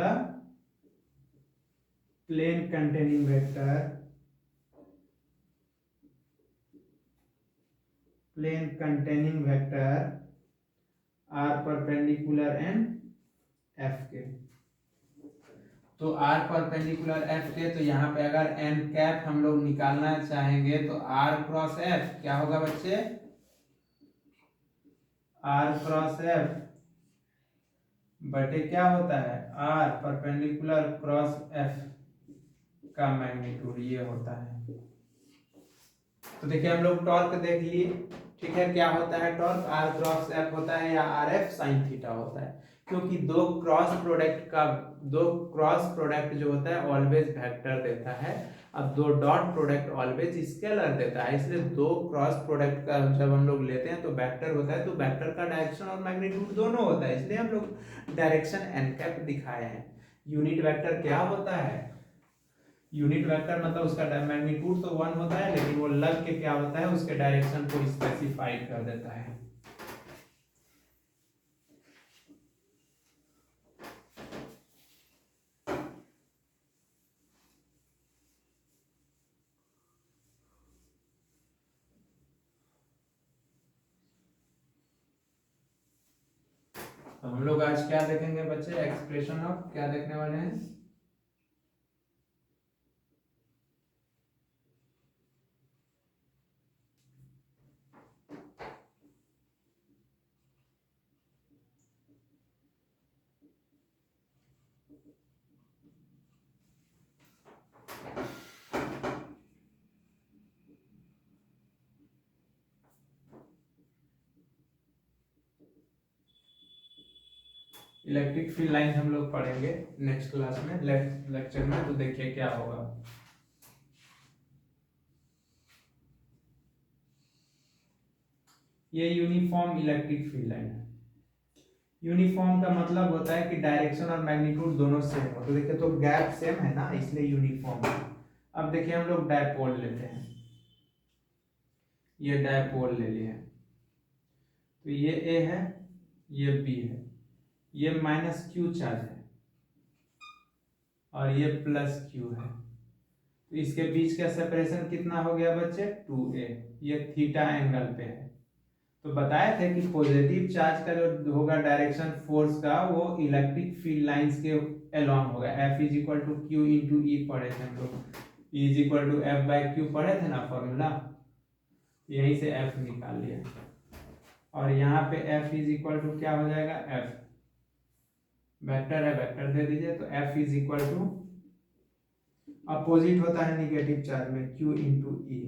S1: plane containing vector, plane containing vector r perpendicular and F के। तो आर परपेंडिकुलर एफ के, तो यहाँ पे अगर एन कैप हम लोग निकालना चाहेंगे तो आर क्रॉस एफ क्या होगा बच्चे, आर क्रॉस एफ बटे क्या होता है, आर परपेंडिकुलर क्रॉस एफ का मैग्नीट्यूड ये होता है। तो देखिए हम लोग टॉर्क देख लिए, ठीक है, क्या होता है टॉर्क, आर क्रॉस एफ होता है या आर एफ साइन थीटा होता है, क्योंकि दो क्रॉस प्रोडक्ट जो होता है ऑलवेज वेक्टर देता है, अब दो डॉट प्रोडक्ट ऑलवेज स्केलर देता है, इसलिए दो क्रॉस प्रोडक्ट का जब हम लोग लेते हैं तो वेक्टर होता है, तो वेक्टर का डायरेक्शन और मैग्नीट्यूड दोनों होता है, इसलिए हम लोग डायरेक्शन एन कैप दिखाए हैं। यूनिट वेक्टर क्या होता है, यूनिट वेक्टर मतलब उसका मैग्नीट्यूड तो 1 होता है, लेकिन वो लग के क्या होता है उसके डायरेक्शन को स्पेसिफाई कर देता है। तो हम लोग आज क्या देखेंगे बच्चे, एक्सप्रेशन ऑफ क्या देखने वाले हैं, इलेक्ट्रिक फील्ड लाइन हम लोग पढ़ेंगे नेक्स्ट क्लास में, लेक्चर में, तो देखिए क्या होगा। ये यूनिफॉर्म इलेक्ट्रिक फील्ड लाइन है। यूनिफॉर्म का मतलब होता है कि डायरेक्शन और मैग्नीट्यूड दोनों सेम हो, तो देखिए तो गैप सेम है ना, इसलिए यूनिफॉर्म है। अब देखिए हम लोग डायपोल लेते हैं, ये डायपोल ले लिए, तो ये ए है, ये बी है, ये माइनस क्यू चार्ज है और ये प्लस क्यू है, तो इसके बीच का सेपरेशन कितना हो गया बच्चे, 2a, ये थीटा एंगल पे है। तो बताए थे कि पॉजिटिव चार्ज का जो होगा डायरेक्शन फोर्स का वो इलेक्ट्रिक फील्ड लाइंस के अलोंग होगा, F is equal to q into E पढ़े थे हम लोग, E is equal to F by q पढ़े थे ना फॉर्मूला, यहीं से F निकाल लिया, और यहाँ पे F इज इक्वल टू क्या हो जाएगा, F वेक्टर है, वेक्टर दे दीजिए, तो F is equal to opposite होता है निगेटिव चार्ज में, Q इंटू ई,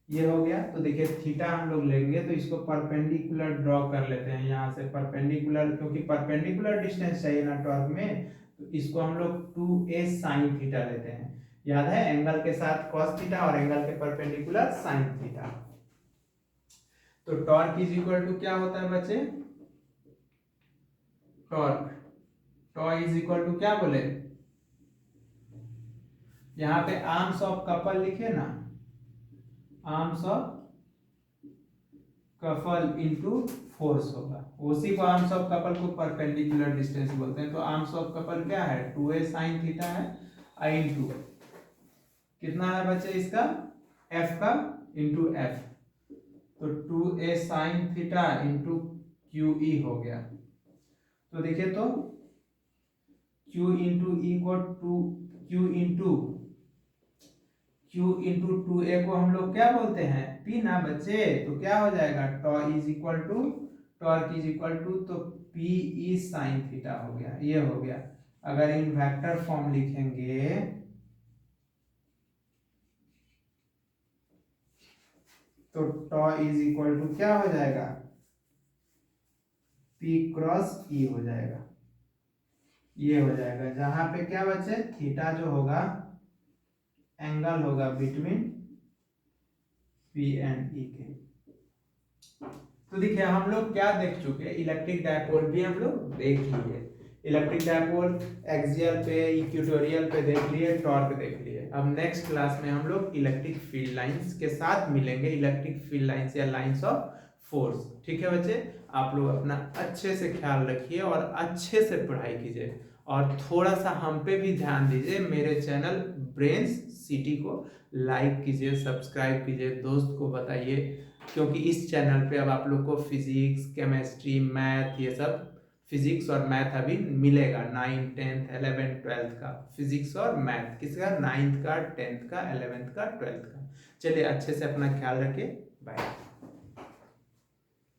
S1: ये हो गया। तो देखिए थीटा हम लोग लेंगे तो इसको परपेंडिकुलर ड्रॉ कर लेते हैं, यहाँ से परपेंडिकुलर, क्योंकि परपेंडिकुलर डिस्टेंस चाहिए ना टॉर्क में, तो इसको हम लोग 2a साइन थीटा लेते हैं, याद है एंगल के साथ कॉस थीटा और एंगल के परपेंडिकुलर साइन थीटा। तो टॉर्क इज इक्वल टू क्या होता है बच्चे, torque, tau is equal to क्या बोले, यहाँ पे आर्म्स ऑफ कपल लिखे ना, arms of couple into force होगा, उसी को आर्म्स ऑफ कपल को परपेंडिकुलर डिस्टेंस बोलते हैं। तो आर्म्स ऑफ कपल क्या है, 2a साइन थीटा है, आई इंटू कितना है बच्चे इसका, f का इंटू f, तो 2a sign theta into Q E हो गया। तो देखिए तो q इंटू ई को q इंटू 2a को हम लोग क्या बोलते हैं, p ना बच्चे, तो क्या हो जाएगा, टॉर्क इज इक्वल टू तो p ई साइन थीटा हो गया, ये हो गया। अगर इन वेक्टर फॉर्म लिखेंगे तो टॉ इज इक्वल टू क्या हो जाएगा, p क्रॉस ई हो जाएगा, ये हो जाएगा, जहां पे क्या बच्चे, थीटा जो होगा एंगल होगा बिटवीन P एंड E के। तो देखिए हम लोग क्या देख चुके, इलेक्ट्रिक डायपोल भी हम लोग देख लिए, इलेक्ट्रिक डायपोल एक्सियल पे, इक्वेटोरियल पे देख लिए, टॉर्क देख लिए। अब नेक्स्ट क्लास में हम लोग इलेक्ट्रिक फील्ड लाइंस के साथ मिलेंगे, इलेक्ट्रिक फील्ड लाइंस या लाइंस ऑफ फोर्स। ठीक है बच्चे, आप लोग अपना अच्छे से ख्याल रखिए और अच्छे से पढ़ाई कीजिए और थोड़ा सा हम पे भी ध्यान दीजिए। मेरे चैनल ब्रेन्स सिटी को लाइक कीजिए, सब्सक्राइब कीजिए, दोस्त को बताइए, क्योंकि इस चैनल पे अब आप लोग को फिजिक्स, केमिस्ट्री, मैथ, ये सब फिजिक्स और मैथ अभी मिलेगा। 9th 10th 11th 12th का फिजिक्स और मैथ, किसका? 9th का, 10th का, 11th का, 12th का। चलिए अच्छे से अपना ख्याल रखिए, बाय।